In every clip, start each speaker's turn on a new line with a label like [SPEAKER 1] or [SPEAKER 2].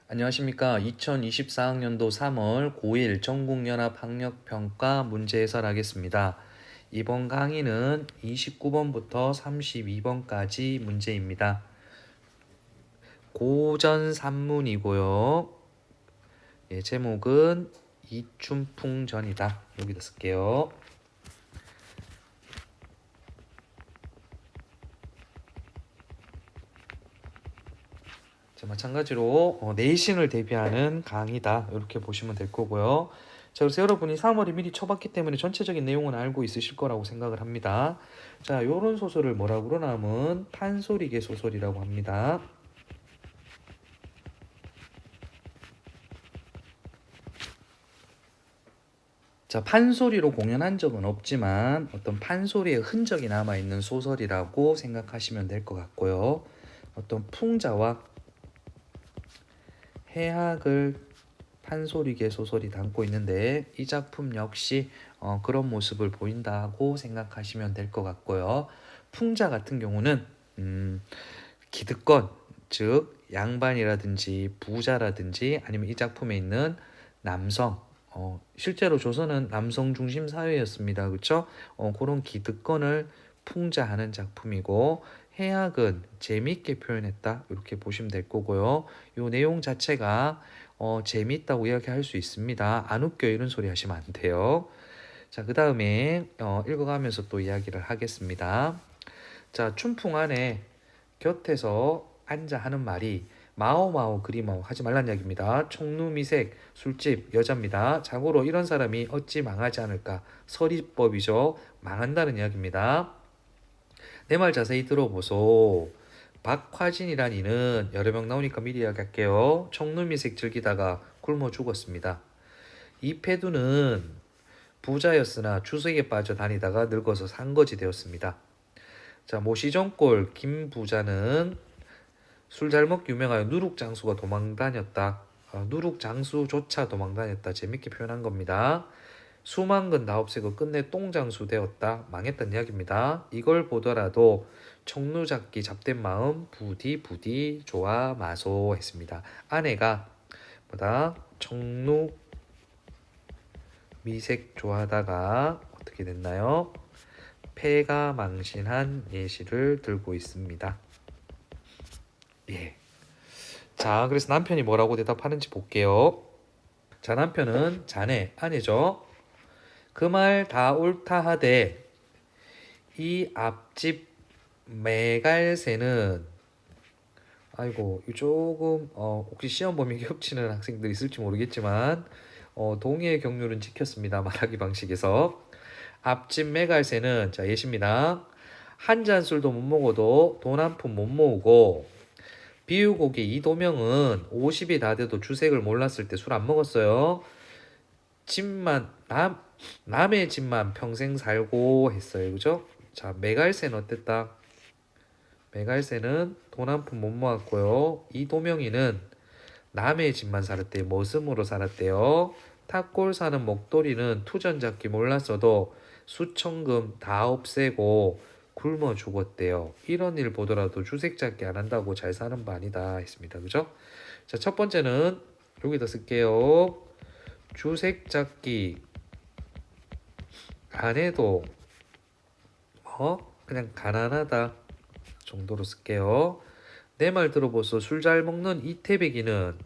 [SPEAKER 1] 안녕하십니까. 2024학년도 3월 고1 전국연합학력평가 문제 해설하겠습니다. 이번 강의는 29번부터 32번까지 문제입니다. 고전 산문이고요. 제목은 이춘풍전이다. 여기다 쓸게요. 자, 마찬가지로 내신을 대비하는 강의다. 이렇게 보시면 될 거고요. 자, 그래서 여러분이 3월이 미리 쳐봤기 때문에 전체적인 내용은 알고 있으실 거라고 생각을 합니다. 자, 요런 소설을 뭐라고 그러냐면 판소리계 소설이라고 합니다. 자, 판소리로 공연한 적은 없지만 어떤 판소리의 흔적이 남아있는 소설이라고 생각하시면 될 것 같고요. 어떤 풍자와 해학을 판소리계 소설이 담고 있는데 이 작품 역시 그런 모습을 보인다고 생각하시면 될 것 같고요. 풍자 같은 경우는 기득권, 즉 양반이라든지 부자라든지 아니면 이 작품에 있는 남성, 실제로 조선은 남성 중심 사회였습니다. 그렇죠? 그런 기득권을 풍자하는 작품이고 해학은 재미있게 표현했다. 이렇게 보시면 될 거고요. 이 내용 자체가 재미있다고 이야기할 수 있습니다. 안 웃겨 이런 소리 하시면 안 돼요. 자, 그 다음에 읽어가면서 또 이야기를 하겠습니다. 자, 춘풍 안에 곁에서 앉아 하는 말이 마오마오 그리마오 하지 말란 이야기입니다. 총루미색 술집 여자입니다. 자고로 이런 사람이 어찌 망하지 않을까? 서리법이죠. 망한다는 이야기입니다. 내 말 자세히 들어보소. 박화진이란 이는 여러 명 나오니까 미리 이야기할게요. 총루미색 즐기다가 굶어 죽었습니다. 이패두는 부자였으나 주색에 빠져 다니다가 늙어서 산거지 되었습니다. 자, 모시정골 김부자는 술 잘 먹기 유명하여 누룩장수가 도망다녔다. 누룩장수조차 도망다녔다. 재밌게 표현한 겁니다. 수만근 다 없애고 끝내 똥장수 되었다. 망했단 이야기입니다. 이걸 보더라도 청루잡기 잡된 마음 부디 부디 좋아 마소 했습니다. 아내가 뭐다? 청루 미색 좋아하다가 어떻게 됐나요? 폐가 망신한 예시를 들고 있습니다. 예. 자, 그래서 남편이 뭐라고 대답하는지 볼게요. 자, 남편은 자네, 아내죠. 그 말 다 옳다 하되 이 앞집 매갈새는 아이고 조금 혹시 시험 범위 겹치는 학생들이 있을지 모르겠지만 동의의 경률은 지켰습니다. 말하기 방식에서 앞집 매갈새는 자 예시입니다. 한 잔 술도 못 먹어도 돈 한 푼 못 모으고 비유곡의 이도명은 50이 다 돼도 주색을 몰랐을 때 술 안 먹었어요. 집만 남의 집만 평생 살고 했어요. 그죠? 자, 매갈새는 어땠다? 매갈새는 돈 한 푼 못 모았고요. 이도명이는 남의 집만 살았대요. 머슴으로 살았대요. 탑골 사는 목도리는 투전 잡기 몰랐어도 수천금 다 없애고 굶어 죽었대요. 이런 일 보더라도 주색 잡기 안 한다고 잘 사는 바 아니다 했습니다. 그죠? 자, 첫 번째는 여기다 쓸게요. 주색 잡기 안 해도 그냥 가난하다 정도로 쓸게요. 내 말 들어보소. 술 잘 먹는 이태백이는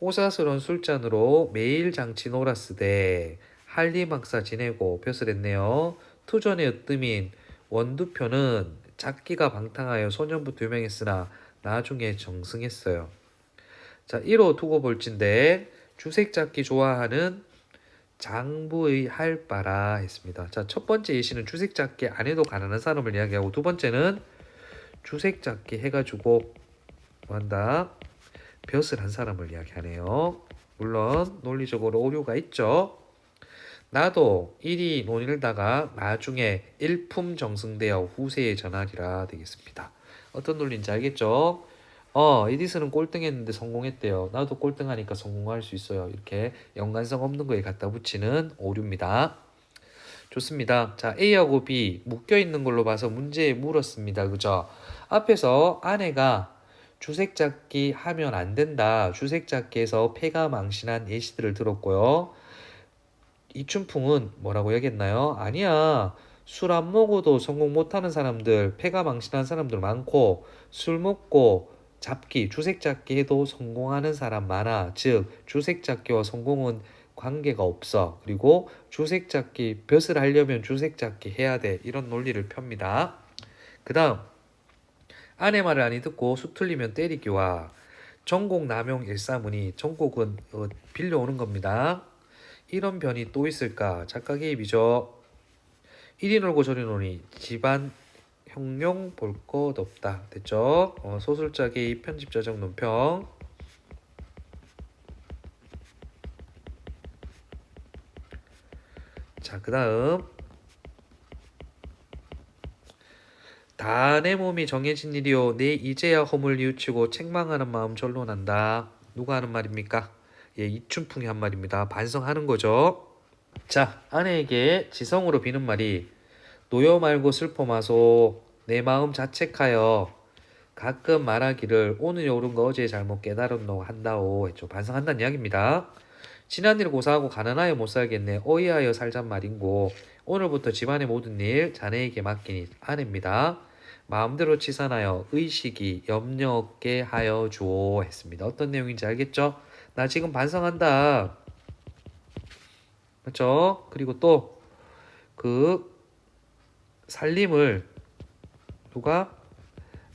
[SPEAKER 1] 호사스러운 술잔으로 매일 장치 놀았으되 한리막사 지내고 벼슬했네요. 투전의 으뜸인 원두표는 작기가 방탕하여 소년부터 유명했으나 나중에 정승했어요. 자, 1호 두고 볼진데 주색 잡기 좋아하는 장부의 할 바라 했습니다. 자, 첫 번째 예시는 주색 잡기 안 해도 가난한 사람을 이야기하고 두 번째는 주색 잡기 해가지고 뭐한다? 벼슬 한 사람을 이야기하네요. 물론 논리적으로 오류가 있죠. 나도 일이 논일다가 나중에 일품정승되어 후세에 전하리라 되겠습니다. 어떤 논리인지 알겠죠? 에디슨은 꼴등했는데 성공했대요. 나도 꼴등하니까 성공할 수 있어요. 이렇게 연관성 없는 거에 갖다 붙이는 오류입니다. 좋습니다. 자, A하고 B 묶여 있는 걸로 봐서 문제에 물었습니다. 그죠? 앞에서 아내가 주색잡기 하면 안 된다. 주색잡기에서 패가 망신한 예시들을 들었고요. 이춘풍은 뭐라고 얘기했나요? 아니야. 술 안 먹어도 성공 못하는 사람들, 패가 망신한 사람들 많고 술 먹고 잡기, 주색잡기 해도 성공하는 사람 많아. 즉, 주색잡기와 성공은 관계가 없어. 그리고 주색잡기, 벼슬 하려면 주색잡기 해야 돼. 이런 논리를 펴니다. 그 다음, 아내 말을 아니 듣고 수틀리면 때리기와 전곡 남용 일사문이 전곡은 빌려오는 겁니다. 이런 변이 또 있을까? 작가 개입이죠. 이리 놀고 저리 노니 집안 형용 볼 것 없다. 됐죠? 소설자 개입, 편집자적 논평. 자, 그 다음 다 내 몸이 정해진 일이요 내 이제야 허물 뉘우치고 책망하는 마음 절로 난다. 누가 하는 말입니까? 예, 이춘풍이 한 말입니다. 반성하는 거죠. 자, 아내에게 지성으로 비는 말이 노여 말고 슬퍼 마소 내 마음 자책하여 가끔 말하기를 오늘 옳은 거 어제 잘못 깨달았노 한다오 했죠. 반성한다는 이야기입니다. 지난 일 고사하고 가난하여 못 살겠네 어이하여 살잔 말인고 오늘부터 집안의 모든 일 자네에게 맡기니 아내입니다. 마음대로 치산하여 의식이 염려 없게 하여 주오 했습니다. 어떤 내용인지 알겠죠? 나 지금 반성한다. 맞죠? 그리고 또 그 살림을 누가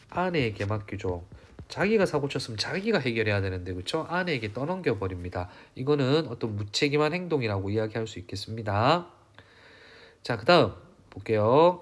[SPEAKER 1] 아내에게 맡기죠. 자기가 사고 쳤으면 자기가 해결해야 되는데 그쵸? 아내에게 떠넘겨 버립니다. 이거는 어떤 무책임한 행동이라고 이야기할 수 있겠습니다. 자, 그 다음 볼게요.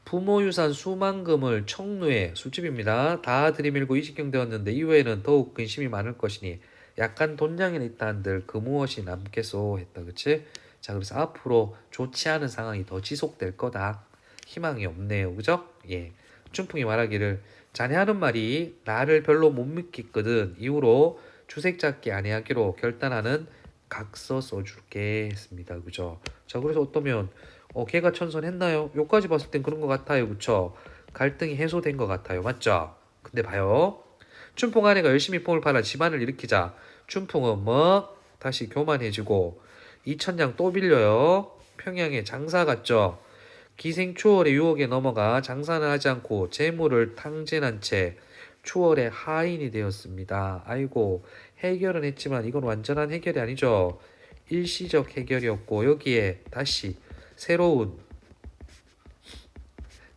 [SPEAKER 1] 부모 유산 수만금을 청루에 술집입니다. 다 들이밀고 이식경 되었는데 이후에는 더욱 근심이 많을 것이니 약간 돈량이 있다 한들 그 무엇이 남겠소 했다. 그치? 자, 그래서 앞으로 좋지 않은 상황이 더 지속될 거다. 희망이 없네요. 그죠? 예. 춘풍이 말하기를 자네 하는 말이 나를 별로 못 믿겠거든. 이후로 주색잡기 아니하기로 결단하는 각서 써줄게 했습니다. 그죠? 자, 그래서 어떠면 걔가 천선했나요? 요까지 봤을 땐 그런 것 같아요. 그쵸? 갈등이 해소된 것 같아요. 맞죠? 근데 봐요. 춘풍 아내가 열심히 뽕을 팔아 집안을 일으키자 춘풍은 뭐 다시 교만해지고 이천냥 또 빌려요. 평양에 장사 갔죠. 기생추월의 유혹에 넘어가 장사는 하지 않고 재물을 탕진한 채 추월의 하인이 되었습니다. 아이고 해결은 했지만 이건 완전한 해결이 아니죠. 일시적 해결이었고 여기에 다시 새로운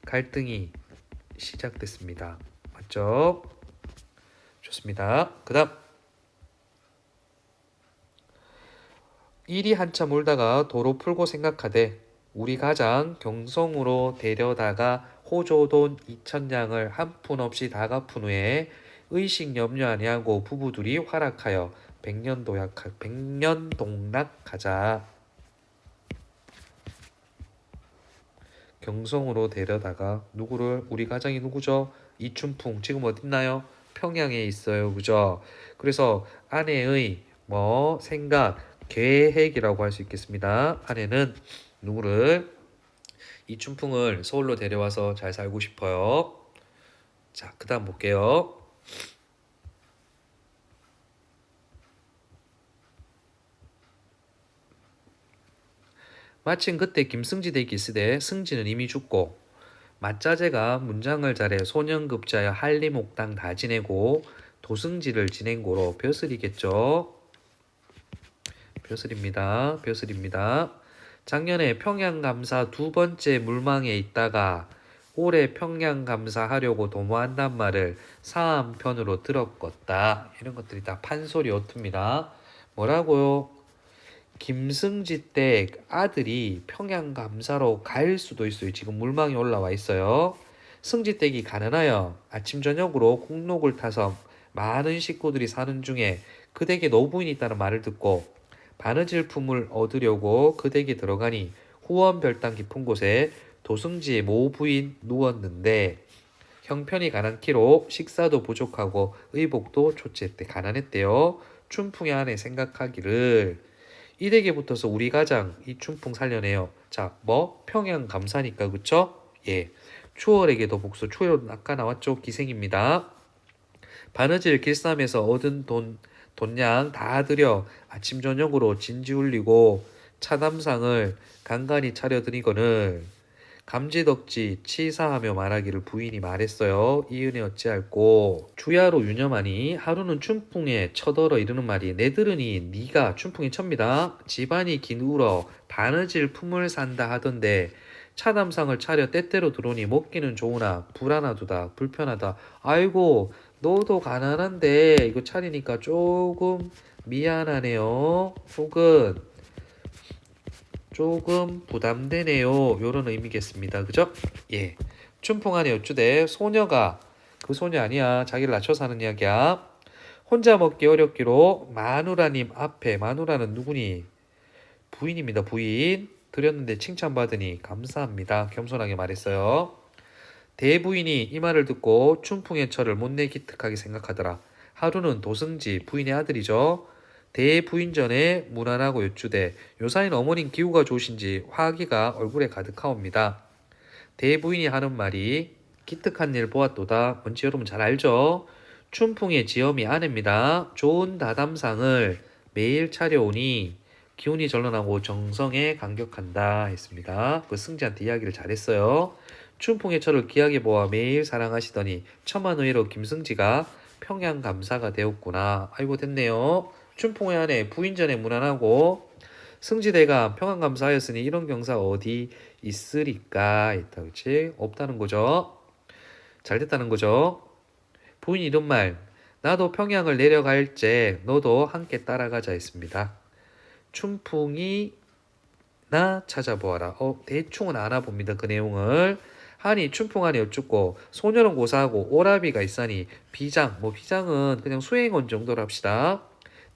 [SPEAKER 1] 갈등이 시작됐습니다. 맞죠? 좋습니다. 그 다음 일이 한참 울다가 도로 풀고 생각하되 우리 가장 경성으로 데려다가 호조돈 2천냥을 한 푼 없이 다 갚은 후에 의식 염려 아니하고 부부둘이 활약하여 백년동락하자. 경성으로 데려다가 누구를 우리 가장이 누구죠? 이춘풍 지금 어딨나요? 평양에 있어요. 그죠? 그래서 아내의 생각, 계획이라고 할 수 있겠습니다. 아내는 누구를 이춘풍을 서울로 데려와서 잘 살고 싶어요. 자, 그 다음 볼게요. 마침 그때 김승지 댁이 있으되 승지는 이미 죽고 맞자제가 문장을 잘해 소년급자여 한림옥당 다 지내고 도승지를 진행고로 벼슬이겠죠. 벼슬입니다. 벼슬입니다. 작년에 평양감사 두 번째 물망에 있다가 올해 평양감사 하려고 도모한단 말을 사암편으로 들었겄다. 이런 것들이 다 판소리 어투입니다. 뭐라고요? 김승지 댁 아들이 평양감사로 갈 수도 있어요. 지금 물망이 올라와 있어요. 승지 댁이 가난하여 아침 저녁으로 공록을 타서 많은 식구들이 사는 중에 그 댁에 노부인이 있다는 말을 듣고 바느질 품을 얻으려고 그 댁에 들어가니 후원별당 깊은 곳에 도승지의 모부인 누웠는데 형편이 가난키로 식사도 부족하고 의복도 초췌했대. 가난했대요. 춘풍의 아내 생각하기를 이 댁에 붙어서 우리 가장 이 춘풍 살려내요. 자, 평양 감사니까 그쵸? 예. 추월에게도 복수. 추월은 아까 나왔죠? 기생입니다. 바느질 길쌈에서 얻은 돈량 다 들여 아침 저녁으로 진지 울리고 차담상을 간간히 차려드리거늘 감지덕지 치사하며 말하기를 부인이 말했어요. 이은혜 어찌할꼬. 주야로 유념하니 하루는 춘풍에 쳐들어 이르는 말이 내 들으니 네가 춘풍이 첩니다. 집안이 기울어 바느질 품을 산다 하던데 차담상을 차려 때때로 들어오니 먹기는 좋으나 불안하도다 불편하다. 아이고 너도 가난한데 이거 차리니까 조금 미안하네요. 혹은 조금 부담되네요. 요런 의미겠습니다. 그죠? 예. 춘풍 안에 어쭈대 소녀가 그 소녀 아니야. 자기를 낮춰서 하는 이야기야. 혼자 먹기 어렵기로 마누라님 앞에 마누라는 누구니? 부인입니다. 부인. 드렸는데 칭찬받으니 감사합니다. 겸손하게 말했어요. 대부인이 이 말을 듣고 춘풍의 철을 못내 기특하게 생각하더라. 하루는 도승지 부인의 아들이죠. 대부인 전에 무난하고 여쭈되 요사인 어머님 기후가 좋으신지 화기가 얼굴에 가득하옵니다. 대부인이 하는 말이 기특한 일 보았도다. 뭔지 여러분 잘 알죠? 춘풍의 지엄이 아내입니다. 좋은 다담상을 매일 차려오니 기운이 절로나고 정성에 감격한다 했습니다. 그 승지한테 이야기를 잘했어요. 춘풍의 철을 귀하게 보아 매일 사랑하시더니 천만 의로 김승지가 평양 감사가 되었구나. 아이고 됐네요. 춘풍의 아내 부인전에 무난하고 승지대가 평양 감사하였으니 이런 경사 어디 있으리까 있다 그치? 없다는 거죠. 잘 됐다는 거죠. 부인이 이런 말 나도 평양을 내려갈 때 너도 함께 따라가자 했습니다. 춘풍이 나 찾아보아라. 대충은 알아봅니다. 그 내용을. 하니 춘풍 안에 여쭙고 소녀는 고사하고 오라비가 있사니 비장 비장은 그냥 수행원 정도로 합시다.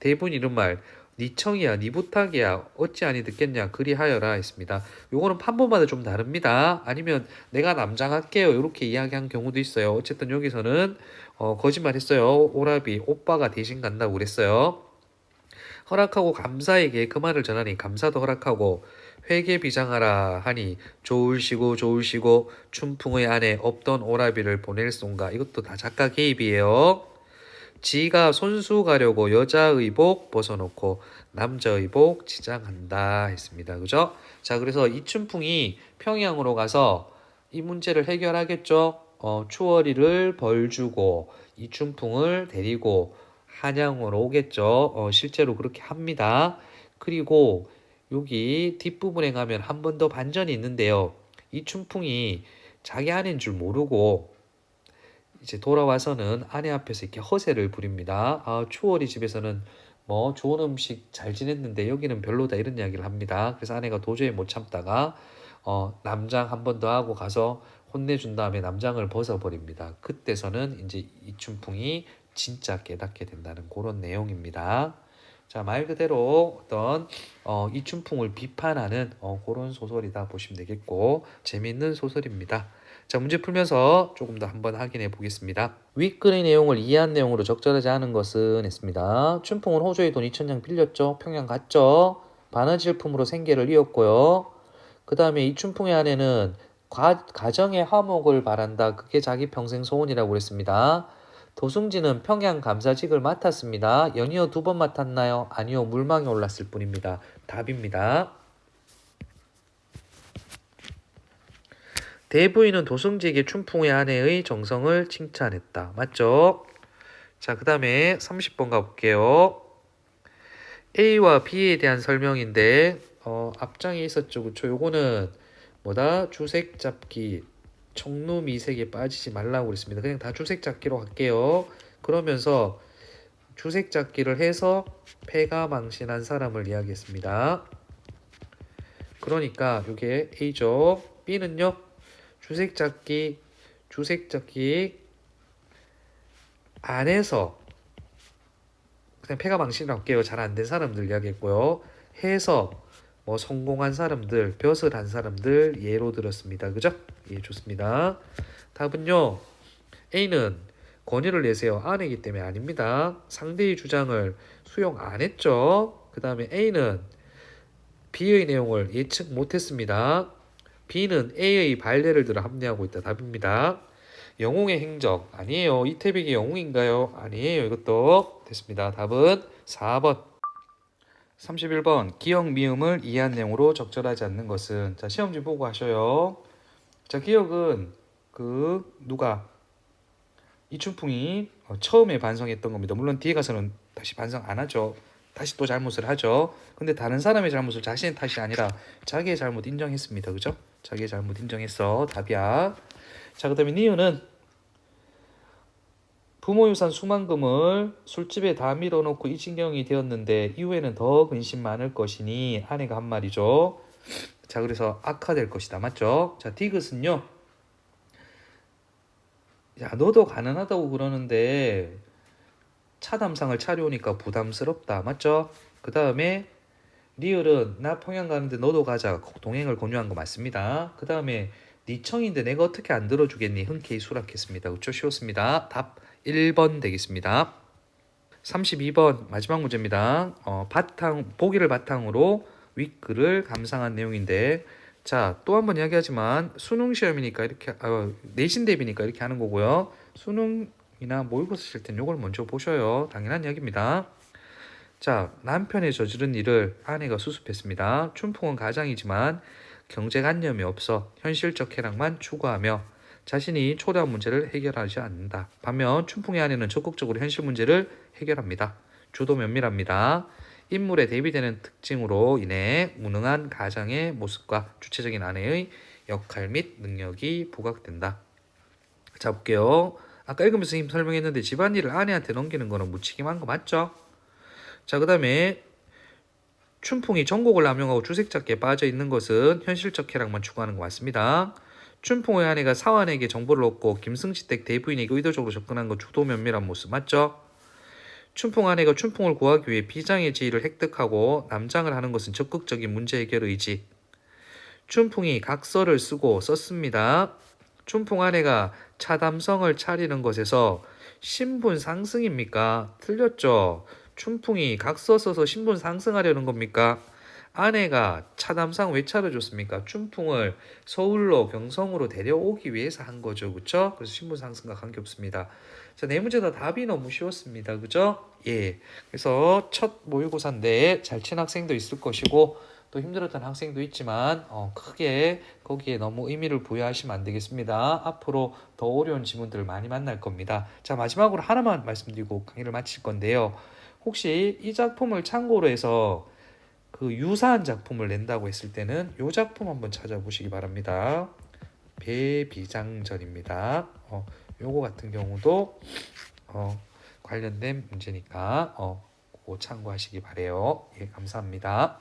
[SPEAKER 1] 대부분 이런 말 니 청이야 니 부탁이야 어찌 아니 듣겠냐 그리하여라 했습니다. 요거는 판본마다 좀 다릅니다. 아니면 내가 남장할게요 이렇게 이야기한 경우도 있어요. 어쨌든 여기서는 거짓말 했어요. 오라비 오빠가 대신 간다고 그랬어요. 허락하고 감사에게 그 말을 전하니 감사도 허락하고 회계비장하라 하니 좋을시고 춘풍의 안에 없던 오라비를 보낼쏜가. 이것도 다 작가 개입이에요. 지가 손수 가려고 여자의 복 벗어놓고 남자의 복 지장한다 했습니다. 그죠? 자, 그래서 이춘풍이 평양으로 가서 이 문제를 해결하겠죠. 추월이를 벌 주고 이춘풍을 데리고 한양으로 오겠죠. 실제로 그렇게 합니다. 그리고 여기 뒷부분에 가면 한 번 더 반전이 있는데요. 이춘풍이 자기 아내인 줄 모르고 이제 돌아와서는 아내 앞에서 이렇게 허세를 부립니다. 추월이 집에서는 뭐 좋은 음식 잘 지냈는데 여기는 별로다 이런 이야기를 합니다. 그래서 아내가 도저히 못 참다가 남장 한 번 더 하고 가서 혼내준 다음에 남장을 벗어버립니다. 그때서는 이제 이춘풍이 진짜 깨닫게 된다는 그런 내용입니다. 자, 말 그대로 어떤 이춘풍을 비판하는 그런 소설이다 보시면 되겠고 재미있는 소설입니다. 자, 문제 풀면서 조금 더 한번 확인해 보겠습니다. 윗글의 내용을 이해한 내용으로 적절하지 않은 것은 했습니다. 춘풍은 호조의 돈 2,000냥 빌렸죠. 평양 갔죠. 바느질품으로 생계를 이었고요. 그 다음에 이춘풍의 아내는 가정의 화목을 바란다. 그게 자기 평생 소원이라고 그랬습니다. 도승지는 평양 감사직을 맡았습니다. 연이어 2번 맡았나요? 아니요. 물망에 올랐을 뿐입니다. 답입니다. 대부인은 도승지에게 춘풍의 아내의 정성을 칭찬했다. 맞죠? 자, 그 다음에 30번 가볼게요. A와 B에 대한 설명인데 앞장에 있었죠. 그쵸? 요거는 뭐다? 주색 잡기 청루 미색에 빠지지 말라고 그랬습니다. 그냥 다 주색 잡기로 할게요. 그러면서 주색 잡기를 해서 패가 망신한 사람을 이야기했습니다. 그러니까 이게 A죠. B는요. 주색 잡기 안에서 그냥 패가 망신이라고 할게요. 잘 안 된 사람들 이야기했고요. 해서 뭐 성공한 사람들, 벼슬 한 사람들 예로 들었습니다. 그죠? 예, 좋습니다. 답은요. A는 권유를 내세요. 아내이기 때문에 아닙니다. 상대의 주장을 수용 안 했죠. 그 다음에 A는 B의 내용을 예측 못했습니다. B는 A의 발례를 들어 합리하고 있다. 답입니다. 영웅의 행적 아니에요. 이태백이 영웅인가요? 아니에요. 이것도 됐습니다. 답은 4번. 31번 기억 미음을 이해한 내용으로 적절하지 않는 것은 자 시험지 보고 하셔요. 자 기억은 누가 이춘풍이 처음에 반성했던 겁니다. 물론 뒤에 가서는 다시 반성 안 하죠. 다시 또 잘못을 하죠. 근데 다른 사람의 잘못을 자신의 탓이 아니라 자기의 잘못 인정했습니다. 그죠? 자기의 잘못 인정했어. 답이야. 자 그다음에 니은은 부모 유산 수만금을 술집에 다 밀어놓고 이 진경이 되었는데 이후에는 더 근심 많을 것이니 아내가 한 말이죠. 자 그래서 악화될 것이다. 맞죠? 자 디귿은요. 야 너도 가난하다고 그러는데 차 담상을 차려오니까 부담스럽다. 맞죠? 그 다음에 리을은 나 평양 가는데 너도 가자. 동행을 권유한 거 맞습니다. 그 다음에 네 청인데 내가 어떻게 안 들어주겠니? 흔쾌히 수락했습니다. 그쵸? 쉬웠습니다. 답 1번 되겠습니다. 32번 마지막 문제입니다. 보기를 바탕으로 윗글을 감상한 내용인데 자, 또 한 번 이야기하지만 수능 시험이니까 이렇게 내신 대비니까 이렇게 하는 거고요. 수능이나 모의고사 칠 땐 이걸 먼저 보셔요. 당연한 이야기입니다. 자, 남편이 저지른 일을 아내가 수습했습니다. 춘풍은 가장이지만 경제관념이 없어 현실적 쾌락만 추구하며 자신이 초래한 문제를 해결하지 않는다. 반면 춘풍의 아내는 적극적으로 현실 문제를 해결합니다. 주도 면밀합니다. 인물에 대비되는 특징으로 인해 무능한 가장의 모습과 주체적인 아내의 역할 및 능력이 부각된다. 자 볼게요. 아까 읽으면서 선생님 설명했는데 집안일을 아내한테 넘기는 거는 무책임한 거 맞죠? 자 그 다음에 춘풍이 전곡을 남용하고 주색잡기에 빠져 있는 것은 현실적 쾌락만 추구하는 것 맞습니다. 춘풍의 아내가 사환에게 정보를 얻고 김승지댁 대부인에게 의도적으로 접근한 건 주도 면밀한 모습 맞죠? 춘풍 아내가 춘풍을 구하기 위해 비장의 지위를 획득하고 남장을 하는 것은 적극적인 문제 해결 의지. 춘풍이 각서를 쓰고 썼습니다. 춘풍 아내가 차담성을 차리는 것에서 신분 상승입니까? 틀렸죠. 춘풍이 각서 써서 신분 상승하려는 겁니까? 아내가 차담상 왜 차려줬습니까? 춘풍을 서울로 경성으로 데려오기 위해서 한 거죠. 그쵸? 그래서 신분 상승과 관계없습니다. 자, 네 문제 다 답이 너무 쉬웠습니다. 그죠? 예. 그래서 첫 모의고사인데 잘 친 학생도 있을 것이고 또 힘들었던 학생도 있지만 크게 거기에 너무 의미를 부여하시면 안 되겠습니다. 앞으로 더 어려운 지문들을 많이 만날 겁니다. 자, 마지막으로 하나만 말씀드리고 강의를 마칠 건데요. 혹시 이 작품을 참고로 해서 유사한 작품을 낸다고 했을 때는 이 작품 한번 찾아보시기 바랍니다. 배비장전입니다. 요거 같은 경우도 관련된 문제니까 그거 참고하시기 바래요. 예, 감사합니다.